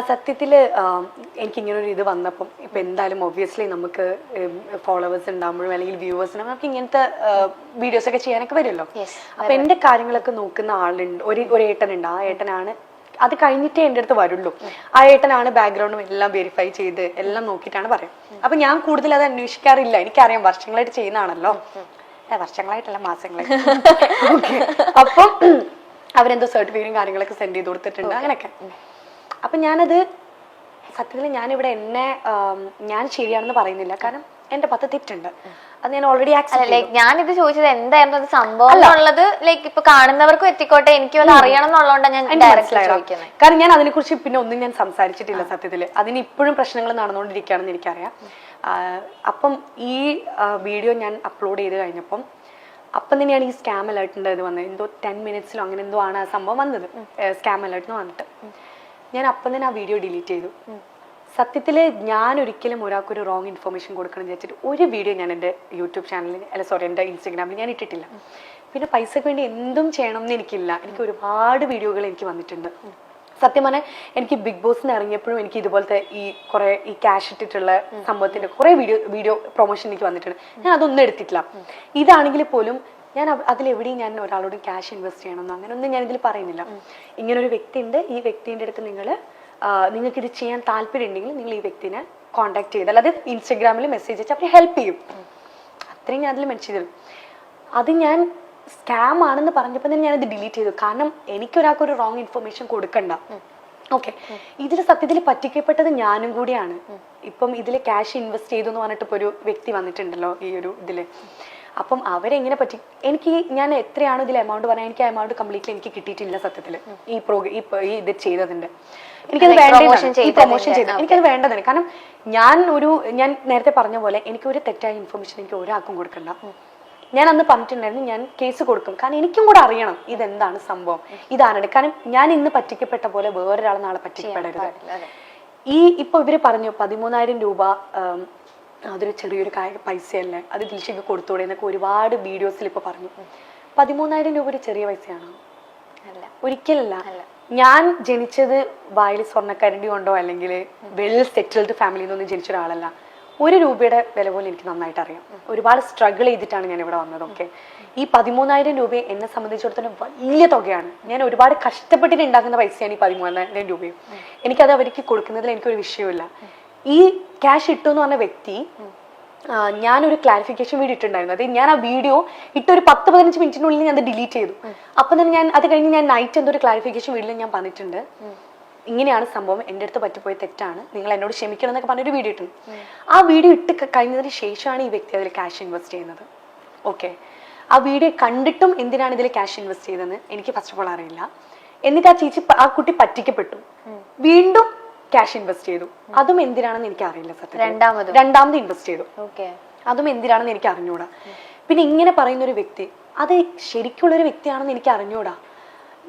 സത്യത്തില് എനിക്കിങ്ങനൊരു ഇത് വന്നപ്പം ഇപ്പം എന്തായാലും ഒബ്വിയസ്ലി നമുക്ക് ഫോളോവേഴ്സ് ഉണ്ടാകുമ്പോഴും അല്ലെങ്കിൽ വ്യൂവേഴ്സ് നമുക്ക് ഇങ്ങനത്തെ വീഡിയോസ് ഒക്കെ ചെയ്യാനൊക്കെ വരുമല്ലോ. അപ്പൊ എന്റെ കാര്യങ്ങളൊക്കെ നോക്കുന്ന ആളുണ്ട്, ഒരു ഏട്ടനുണ്ട്. ആ ഏട്ടനാണ് അത് കഴിഞ്ഞിട്ടേ എൻ്റെ അടുത്ത് വരുള്ളൂ. ആ ഏട്ടനാണ് ബാക്ക്ഗ്രൗണ്ടും എല്ലാം വെരിഫൈ ചെയ്ത് എല്ലാം നോക്കിയിട്ടാണ് പറയാം. അപ്പൊ ഞാൻ കൂടുതൽ അത് അന്വേഷിക്കാറില്ല. എനിക്കറിയാം വർഷങ്ങളായിട്ട് ചെയ്യുന്നതാണല്ലോ. വർഷങ്ങളായിട്ടല്ല, മാസങ്ങളായിട്ട്. ഓക്കെ. അപ്പം അവരെന്തോ സർട്ടിഫിക്കറ്റും കാര്യങ്ങളൊക്കെ സെൻഡ് ചെയ്ത് കൊടുത്തിട്ടുണ്ട് അങ്ങനെയൊക്കെ. അപ്പൊ ഞാനത് സത്യത്തിൽ ഞാനിവിടെ ഞാൻ ശരിയാണെന്ന് പറയുന്നില്ല, കാരണം എന്റെ 10 തെറ്റുണ്ട്. അത് ഞാൻ ഓൾറെഡി ഞാനിത് ചോദിച്ചത് എന്തായിരുന്നു അത് സംഭവം എന്നുള്ളത്. ലൈക്ക് ഇപ്പൊ കാണുന്നവർക്കും എത്തിക്കോട്ടെ, എനിക്കും അത് അറിയണം എന്നുള്ളതുകൊണ്ടാണ് ഞാൻ ചോദിക്കുന്നത്. കാരണം ഞാൻ അതിനെക്കുറിച്ച് പിന്നെ ഒന്നും ഞാൻ സംസാരിച്ചിട്ടില്ല സത്യത്തില്. അതിന് ഇപ്പോഴും പ്രശ്നങ്ങൾ നടന്നുകൊണ്ടിരിക്കുകയാണെന്ന് എനിക്കറിയാം. അപ്പം ഈ വീഡിയോ ഞാൻ അപ്ലോഡ് ചെയ്ത് കഴിഞ്ഞപ്പം അപ്പം തന്നെയാണ് ഈ സ്കാം അലേർട്ടിൻ്റെ ഇത് വന്നത്. എന്തോ 10 മിനിറ്റ്സിലോ അങ്ങനെ എന്തോ ആണ് ആ സംഭവം വന്നത്, സ്കാം അലേർട്ടിന് വന്നിട്ട്. ഞാൻ അപ്പം തന്നെ ആ വീഡിയോ ഡിലീറ്റ് ചെയ്തു. സത്യത്തിൽ ഞാൻ ഒരിക്കലും ഒരാൾക്കൊരു റോങ് ഇൻഫർമേഷൻ കൊടുക്കണം വിചാരിച്ചിട്ട് ഒരു വീഡിയോ ഞാൻ എൻ്റെ യൂട്യൂബ് ചാനലിൽ എൻ്റെ ഇൻസ്റ്റാഗ്രാമിൽ ഞാൻ ഇട്ടിട്ടില്ല. പിന്നെ പൈസക്ക് വേണ്ടി എന്തും ചെയ്യണം എന്ന് എനിക്കില്ല. എനിക്ക് ഒരുപാട് വീഡിയോകൾ എനിക്ക് വന്നിട്ടുണ്ട്. സത്യം പറഞ്ഞാൽ എനിക്ക് ബിഗ് ബോസിന് ഇറങ്ങിയപ്പോഴും എനിക്ക് ഇതുപോലത്തെ ഈ ക്യാഷ് ഇട്ടിട്ടുള്ള സംഭവത്തിന്റെ കുറെ വീഡിയോ പ്രൊമോഷൻ എനിക്ക് വന്നിട്ടുണ്ട്. ഞാൻ അതൊന്നും എടുത്തിട്ടില്ല. ഇതാണെങ്കിൽ പോലും ഞാൻ അതിലെവിടെയും ഞാൻ ഒരാളോട് ക്യാഷ് ഇൻവെസ്റ്റ് ചെയ്യണമെന്നോ അങ്ങനെയൊന്നും ഞാൻ ഇതിൽ പറയുന്നില്ല. ഇങ്ങനൊരു വ്യക്തി ഉണ്ട്, ഈ വ്യക്തിൻ്റെ അടുത്ത് നിങ്ങൾക്ക് ഇത് ചെയ്യാൻ താല്പര്യം ഉണ്ടെങ്കിൽ നിങ്ങൾ ഈ വ്യക്തിനെ കോൺടാക്ട് ചെയ്താൽ, അത് ഇൻസ്റ്റഗ്രാമിൽ മെസ്സേജ് അയച്ചാൽ അവർ ഹെൽപ്പ് ചെയ്യും. അത്രയും ഞാൻ അതിൽ മെൻഷൻ ചെയ്തു. അത് ഞാൻ സ്കാം ആണെന്ന് പറഞ്ഞപ്പോൾ തന്നെ ഞാനത് ഡിലീറ്റ് ചെയ്തു. കാരണം എനിക്കൊരാൾക്കൊരു റോങ് ഇൻഫർമേഷൻ കൊടുക്കണ്ട. ഓക്കെ. ഇതിൽ സത്യത്തിൽ പറ്റിക്കപ്പെട്ടത് ഞാനും കൂടിയാണ്. ഇപ്പം ഇതിൽ ക്യാഷ് ഇൻവെസ്റ്റ് ചെയ്തു എന്ന് പറഞ്ഞിട്ട് ഇപ്പോൾ ഒരു വ്യക്തി വന്നിട്ടുണ്ടല്ലോ ഈ ഒരു ഇതില്. അപ്പം അവരെങ്ങനെ ഞാൻ എത്രയാണോ ഇതിൽ എമൗണ്ട് പറഞ്ഞാൽ എനിക്ക് ആ എമൗണ്ട് കംപ്ലീറ്റ്ലി എനിക്ക് കിട്ടിയിട്ടില്ല സത്യത്തിൽ. ഈ ഇത് ചെയ്തതിന്റെ എനിക്കത് പ്രൊമോഷൻ ചെയ്ത് എനിക്കത് വേണ്ടതാണ്. കാരണം ഞാൻ നേരത്തെ പറഞ്ഞ പോലെ എനിക്ക് ഒരു തെറ്റായ ഇൻഫർമേഷൻ എനിക്ക് ഒരാൾക്കും കൊടുക്കണ്ട. ഞാൻ അന്ന് പറഞ്ഞിട്ടുണ്ടായിരുന്നു ഞാൻ കേസ് കൊടുക്കും. കാരണം എനിക്കും കൂടെ അറിയണം ഇതെന്താണ് സംഭവം, ഇതാണ്. കാരണം ഞാൻ ഇന്ന് പറ്റിക്കപ്പെട്ട പോലെ വേറൊരാൾ നാളെ പറ്റിക്കപ്പെടരുത്. ഇപ്പൊ ഇവര് പറഞ്ഞു 13,000 രൂപ അതൊരു ചെറിയൊരു പൈസയല്ലേ, അത് ദിൽഷയ്ക്ക് കൊടുത്തോടെ എന്നൊക്കെ ഒരുപാട് വീഡിയോസിൽ ഇപ്പൊ പറഞ്ഞു. 13,000 രൂപ ഒരു ചെറിയ പൈസയാണോ? അല്ല, ഒരിക്കലല്ല. ഞാൻ ജനിച്ചത് വായിൽ സ്വർണ്ണക്കരണ്ടി കൊണ്ടോ അല്ലെങ്കിൽ വെൽ സെറ്റിൽഡ് ഫാമിലിയിൽ നിന്നൊന്നും ജനിച്ച ഒരാളല്ല. 1 രൂപയുടെ വില പോലും എനിക്ക് നന്നായിട്ട് അറിയാം. ഒരുപാട് സ്ട്രഗിൾ ചെയ്തിട്ടാണ് ഞാൻ ഇവിടെ വന്നത്. ഓക്കെ. ഈ 13,000 രൂപ എന്നെ സംബന്ധിച്ചിടത്തോളം വലിയ തുകയാണ്. ഞാൻ ഒരുപാട് കഷ്ടപ്പെട്ടിട്ട് ഉണ്ടാക്കുന്ന പൈസയാണ് ഈ 13,000 രൂപയും. എനിക്കത് അവർക്ക് കൊടുക്കുന്നതിൽ എനിക്കൊരു വിഷയമില്ല. ഈ ക്യാഷ് ഇട്ടു എന്ന് പറഞ്ഞ വ്യക്തി ഞാനൊരു ക്ലാരിഫിക്കേഷൻ വീഡിയോ ഇട്ടുണ്ടായിരുന്നു. അത് ഞാൻ ആ വീഡിയോ ഇട്ടൊരു 10-15 മിനിറ്റിനുള്ളിൽ ഞാൻ അത് ഡിലീറ്റ് ചെയ്തു. അപ്പം തന്നെ അത് കഴിഞ്ഞ് ഞാൻ നൈറ്റ് എന്തോ ഒരു ക്ലാരിഫിക്കേഷൻ വീഡിയോയിൽ ഞാൻ പറഞ്ഞിട്ടുണ്ട്, ഇങ്ങനെയാണ് സംഭവം, എൻ്റെ അടുത്ത് പറ്റിപ്പോയി തെറ്റാണ്, നിങ്ങൾ എന്നോട് ക്ഷമിക്കണം എന്നൊക്കെ പറഞ്ഞൊരു വീഡിയോ ഇട്ടു. ആ വീഡിയോ ഇട്ട് കഴിഞ്ഞതിന് ശേഷമാണ് ഈ വ്യക്തി അതിൽ ക്യാഷ് ഇൻവെസ്റ്റ് ചെയ്യുന്നത്. ഓക്കെ. ആ വീഡിയോ കണ്ടിട്ടും എന്തിനാണ് ഇതിൽ ക്യാഷ് ഇൻവെസ്റ്റ് ചെയ്തതെന്ന് എനിക്ക് ഫസ്റ്റ് ഓഫ് ഓൾ അറിയില്ല. എന്നിട്ട് ആ കുട്ടി പറ്റിക്കപ്പെട്ടു, വീണ്ടും ക്യാഷ് ഇൻവെസ്റ്റ് ചെയ്തു. അതും എന്തിനാണെന്ന് എനിക്ക് അറിയില്ല സത്യം. രണ്ടാമത് ഇൻവെസ്റ്റ് ചെയ്തു. അതും എന്തിനാണെന്ന് എനിക്ക് അറിഞ്ഞൂടാ. പിന്നെ ഇങ്ങനെ പറയുന്ന ഒരു വ്യക്തി അത് ശരിക്കുള്ളൊരു വ്യക്തിയാണെന്ന് എനിക്ക് അറിഞ്ഞൂടാ.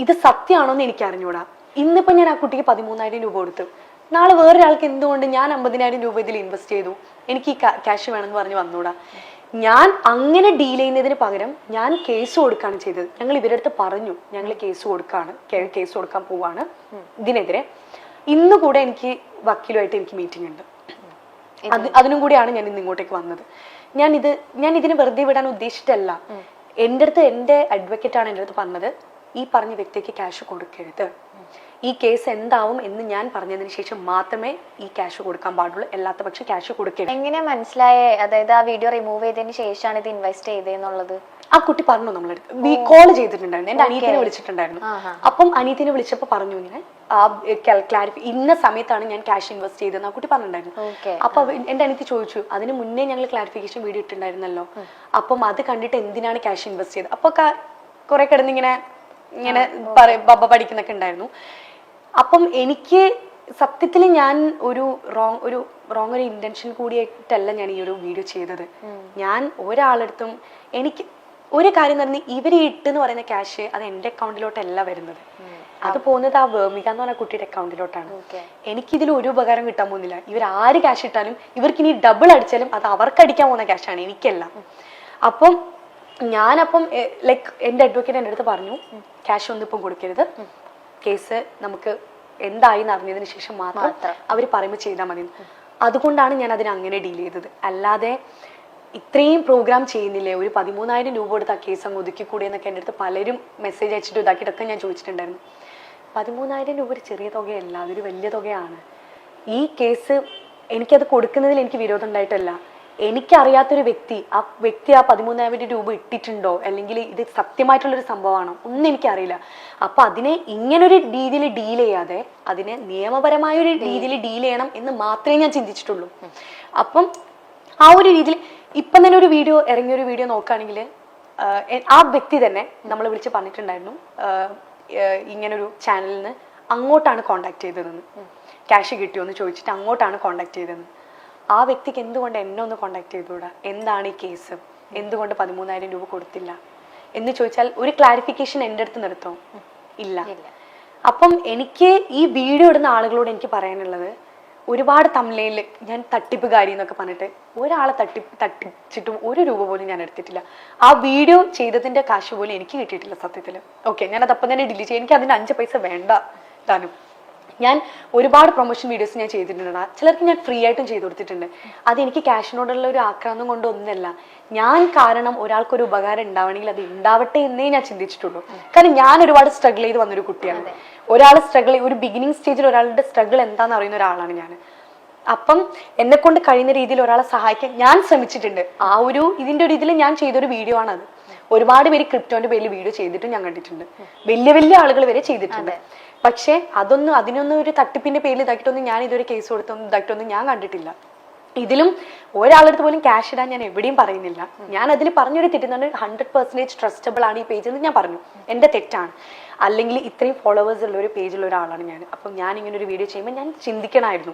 ഇത് സത്യമാണോന്ന് എനിക്ക് അറിഞ്ഞൂടാ. ഇന്നിപ്പോ ഞാൻ ആ കുട്ടിക്ക് 13,000 രൂപ കൊടുത്തു. നാളെ വേറൊരാൾക്ക് എന്തുകൊണ്ട് ഞാൻ 50,000 രൂപ ഇതിൽ ഇൻവെസ്റ്റ് ചെയ്തു, എനിക്ക് ഈ ക്യാഷ് വേണമെന്ന് പറഞ്ഞ് വന്നൂടാ? ഞാൻ അങ്ങനെ ഡീൽ ചെയ്യുന്നതിന് പകരം ഞാൻ കേസ് കൊടുക്കുകയാണ് ചെയ്തത്. ഞങ്ങൾ ഇവരുടെ അടുത്ത് പറഞ്ഞു ഞങ്ങൾ കേസ് കൊടുക്കാൻ പോവാണ് ഇതിനെതിരെ. ഇന്ന് കൂടെ എനിക്ക് വക്കീലുമായിട്ട് എനിക്ക് മീറ്റിംഗ് ഉണ്ട്. അതിനും കൂടിയാണ് ഞാൻ ഇന്ന് ഇങ്ങോട്ടേക്ക് വന്നത്. ഞാൻ ഇതിനെ വെറുതെ വിടാൻ ഉദ്ദേശിച്ചിട്ടല്ല. എൻ്റെ അഡ്വക്കേറ്റ് ആണ് എൻ്റെ അടുത്ത് പറഞ്ഞത്, ഈ പറഞ്ഞ വ്യക്തിക്ക് ക്യാഷ് കൊടുക്കരുത്, ഈ കേസ് എന്താവും എന്ന് ഞാൻ പറഞ്ഞതിന് ശേഷം മാത്രമേ ഈ ക്യാഷ് കൊടുക്കാൻ പാടുള്ളൂ, അല്ലാത്ത പക്ഷെ ക്യാഷ് കൊടുക്കരുത്. എങ്ങനെ മനസ്സിലായേ? അതായത് ആ വീഡിയോ റിമൂവ് ചെയ്തതിന് ശേഷമാണ് ഇത് ഇൻവെസ്റ്റ് ചെയ്തതെന്നുള്ളത് ആ കുട്ടി പറഞ്ഞു. നമ്മളടുത്ത് കോൾ ചെയ്തിട്ടുണ്ടായിരുന്നു, എന്റെ അനിയത്തിനെ വിളിച്ചിട്ടുണ്ടായിരുന്നു. അപ്പം അനിയത്തിനെ വിളിച്ചപ്പോ പറഞ്ഞു ഇങ്ങനെ ഇന്ന സമയത്താണ് ഞാൻ ക്യാഷ് ഇൻവെസ്റ്റ് ചെയ്തതെന്ന് ആ കുട്ടി പറഞ്ഞിട്ടുണ്ടായിരുന്നു. അപ്പൊ എന്റെ അനിയത്തി ചോദിച്ചു, അതിന് മുന്നേ ഞങ്ങൾ ക്ലാരിഫിക്കേഷൻ വീഡിയോ ഇട്ടുണ്ടായിരുന്നല്ലോ, അപ്പം അത് കണ്ടിട്ട് എന്തിനാണ് ക്യാഷ് ഇൻവെസ്റ്റ് ചെയ്തത്? അപ്പൊ കുറെ കിടന്നിങ്ങനെ ബബ്ബ പഠിക്കുന്നൊക്കെ ഉണ്ടായിരുന്നു. അപ്പം എനിക്ക് സത്യത്തിൽ ഞാൻ ഒരു റോങ് ഇന്റൻഷൻ കൂടിയായിട്ടല്ല ഞാൻ ഈ ഒരു വീഡിയോ ചെയ്തത്. ഞാൻ ഒരാളടുത്തും എനിക്ക് ഒരു കാര്യം തന്നെ, ഇവര് ഇട്ടെന്ന് പറയുന്ന ക്യാഷ് അത് എന്റെ അക്കൗണ്ടിലോട്ടല്ല വരുന്നത്, അത് പോകുന്നത് ആ വേമിക എന്ന് പറഞ്ഞ കുട്ടിയുടെ അക്കൗണ്ടിലോട്ടാണ്. എനിക്കിതിൽ ഒരു ഉപകാരം കിട്ടാൻ പോകുന്നില്ല. ഇവർ ആര് ക്യാഷ് ഇട്ടാലും ഇവർക്ക് ഇനി ഡബിൾ അടിച്ചാലും അത് അവർക്ക് അടിക്കാൻ പോകുന്ന ക്യാഷാണ്, എനിക്കല്ല. അപ്പം എന്റെ അഡ്വക്കേറ്റ് എൻ്റെ അടുത്ത് പറഞ്ഞു ക്യാഷ് ഒന്നും ഇപ്പം കൊടുക്കരുത്, കേസ് നമുക്ക് എന്തായി എന്ന് അറിഞ്ഞതിന് ശേഷം മാത്രം അവർ പറയുമ്പോൾ ചെയ്താൽ മതി. അതുകൊണ്ടാണ് ഞാൻ അതിനെ അങ്ങനെ ഡീൽ ചെയ്തത്. അല്ലാതെ ഇത്രയും പ്രോഗ്രാം ചെയ്യുന്നില്ലേ, ഒരു 13,000 രൂപ കൊടുത്ത് ആ കേസ് അങ്ങ് ഒതുക്കിക്കൂടെ എന്നൊക്കെ എൻ്റെ അടുത്ത് പലരും മെസ്സേജ് അയച്ചിട്ട് ഇതാക്കിയിട്ടൊക്കെ ഞാൻ ചോദിച്ചിട്ടുണ്ടായിരുന്നു. 13,000 രൂപ ഒരു ചെറിയ തുകയല്ല, അതൊരു വലിയ തുകയാണ്. ഈ കേസ് എനിക്കത് കൊടുക്കുന്നതിൽ എനിക്ക് വിരോധം ഉണ്ടായിട്ടല്ല. എനിക്കറിയാത്തൊരു വ്യക്തി ആ 13,000 രൂപ ഇട്ടിട്ടുണ്ടോ, അല്ലെങ്കിൽ ഇത് സത്യമായിട്ടുള്ളൊരു സംഭവമാണോ ഒന്നും എനിക്കറിയില്ല. അപ്പം അതിനെ ഇങ്ങനൊരു രീതിയിൽ ഡീൽ ചെയ്യാതെ അതിനെ നിയമപരമായൊരു രീതിയിൽ ഡീൽ ചെയ്യണം എന്ന് മാത്രമേ ഞാൻ ചിന്തിച്ചിട്ടുള്ളൂ. അപ്പം ആ ഒരു രീതിയിൽ ഇപ്പം തന്നെ ഒരു വീഡിയോ ഇറങ്ങിയൊരു വീഡിയോ നോക്കുകയാണെങ്കിൽ ആ വ്യക്തി തന്നെ നമ്മൾ വിളിച്ച് പറഞ്ഞിട്ടുണ്ടായിരുന്നു, ഇങ്ങനൊരു ചാനലിൽ നിന്ന് അങ്ങോട്ടാണ് കോണ്ടാക്ട് ചെയ്തതെന്ന്, ക്യാഷ് കിട്ടിയോ എന്ന് ചോദിച്ചിട്ട് അങ്ങോട്ടാണ് കോണ്ടാക്ട് ചെയ്തതെന്ന്. ആ വ്യക്തിക്ക് എന്തുകൊണ്ട് എന്നെ ഒന്ന് കോണ്ടാക്ട് ചെയ്തുകൂടാ, എന്താണ് ഈ കേസ്, എന്തുകൊണ്ട് 13,000 രൂപ കൊടുത്തില്ല എന്ന് ചോദിച്ചാൽ ഒരു ക്ലാരിഫിക്കേഷൻ എൻ്റെ അടുത്ത് നിർത്തോ? ഇല്ല. അപ്പം എനിക്ക് ഈ വീഡിയോ ഇടുന്ന ആളുകളോട് എനിക്ക് പറയാനുള്ളത്, ഒരുപാട് തമിഴിൽ ഞാൻ തട്ടിപ്പുകാരി എന്നൊക്കെ പറഞ്ഞിട്ട് ഒരാളെ തട്ടിച്ചിട്ടും 1 രൂപ പോലും ഞാൻ എടുത്തിട്ടില്ല. ആ വീഡിയോ ചെയ്തതിന്റെ കാശ് പോലും എനിക്ക് കിട്ടിയിട്ടില്ല സത്യത്തിൽ. ഓക്കെ, ഞാൻ അതപ്പം തന്നെ ഡിലീറ്റ് ചെയ്യും. എനിക്ക് അതിന് 5 പൈസ വേണ്ട താനും. ഞാൻ ഒരുപാട് പ്രൊമോഷൻ വീഡിയോസ് ഞാൻ ചെയ്തിട്ടുണ്ട്, ചിലർക്ക് ഞാൻ ഫ്രീ ആയിട്ടും ചെയ്തു കൊടുത്തിട്ടുണ്ട്. അത് എനിക്ക് ക്യാഷിനോടുള്ള ഒരു ആക്രാന്തം കൊണ്ടൊന്നല്ല, ഞാൻ കാരണം ഒരാൾക്കൊരു ഉപകാരം ഉണ്ടാവണമെങ്കിൽ അത് ഉണ്ടാവട്ടെ എന്നേ ഞാൻ ചിന്തിച്ചിട്ടുള്ളൂ. കാരണം ഞാൻ ഒരുപാട് സ്ട്രഗിൾ ചെയ്ത് വന്നൊരു കുട്ടിയാണ്. ഒരാൾ ഒരു ബിഗിനിങ് സ്റ്റേജിൽ ഒരാളുടെ സ്ട്രഗിൾ എന്താണെന്ന് അറിയുന്ന ഒരാളാണ് ഞാൻ. അപ്പം എന്നെ കൊണ്ട് കഴിയുന്ന രീതിയിൽ ഒരാളെ സഹായിക്കാൻ ഞാൻ ശ്രമിച്ചിട്ടുണ്ട്. ആ ഒരു ഇതിന്റെ ഒരു ഇതിൽ ഞാൻ ചെയ്തൊരു വീഡിയോ ആണത്. ഒരുപാട് പേര് ക്രിപ്റ്റോന്റെ പേരിൽ വീഡിയോ ചെയ്തിട്ടും ഞാൻ കണ്ടിട്ടുണ്ട്, വലിയ വലിയ ആളുകൾ വരെ ചെയ്തിട്ടുണ്ട്. പക്ഷെ അതിനൊന്നും ഒരു തട്ടിപ്പിന്റെ പേരിൽ ഇതാക്കിയിട്ടൊന്നും ഞാൻ ഇതൊരു കേസ് കൊടുത്തൊന്നും ഇതാക്കിയിട്ടൊന്നും ഞാൻ കണ്ടിട്ടില്ല. ഇതിലും ഒരാളടുത്ത് പോലും ക്യാഷ് ഇടാൻ ഞാൻ എവിടെയും പറയുന്നില്ല. ഞാൻ അതിൽ പറഞ്ഞൊരു തെറ്റുന്നുണ്ട്, 100% ട്രസ്റ്റബിൾ ആണ് ഈ പേജ് എന്ന് ഞാൻ പറഞ്ഞു. എൻ്റെ തെറ്റാണ്. അല്ലെങ്കിൽ ഇത്രയും ഫോളോവേഴ്സ് ഉള്ള ഒരു പേജുള്ള ഒരാളാണ് ഞാൻ. അപ്പം ഞാൻ ഇങ്ങനെ ഒരു വീഡിയോ ചെയ്യുമ്പോൾ ഞാൻ ചിന്തിക്കണമായിരുന്നു.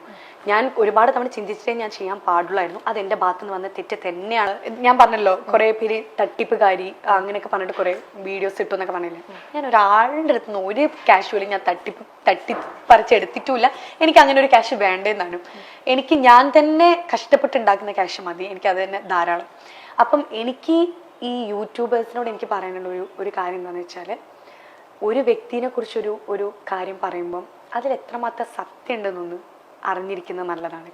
ഞാൻ ഒരുപാട് തവണ ചിന്തിച്ചിട്ടേ ഞാൻ ചെയ്യാൻ പാടുള്ളായിരുന്നു. അത് എൻ്റെ ഭാഗത്ത് നിന്ന് വന്ന തെറ്റ് തന്നെയാണ്. ഞാൻ പറഞ്ഞല്ലോ, കുറെ പേര് തട്ടിപ്പുകാരി അങ്ങനെയൊക്കെ പറഞ്ഞിട്ട് കുറെ വീഡിയോസ് ഇട്ടു എന്നൊക്കെ പറഞ്ഞില്ലേ. ഞാൻ ഒരാളുടെ അടുത്ത് നിന്ന് ഒരു ക്യാഷ് പോലും ഞാൻ തട്ടിപ്പറിച്ചെടുത്തിട്ടുമില്ല. എനിക്ക് അങ്ങനെ ഒരു ക്യാഷ് വേണ്ടെന്നാണ്. എനിക്ക് ഞാൻ തന്നെ കഷ്ടപ്പെട്ടുണ്ടാക്കുന്ന ക്യാഷ് മതി, എനിക്ക് അത് തന്നെ ധാരാളം. അപ്പം എനിക്ക് ഈ യൂട്യൂബേഴ്സിനോട് എനിക്ക് പറയാനുള്ള ഒരു കാര്യം എന്താണെന്ന് വെച്ചാൽ, ഒരു വ്യക്തിനെ കുറിച്ചൊരു കാര്യം പറയുമ്പം അതിൽ എത്രമാത്രം സത്യം ഉണ്ടെന്നൊന്ന് അറിഞ്ഞിരിക്കുന്നത് നല്ലതാണ്.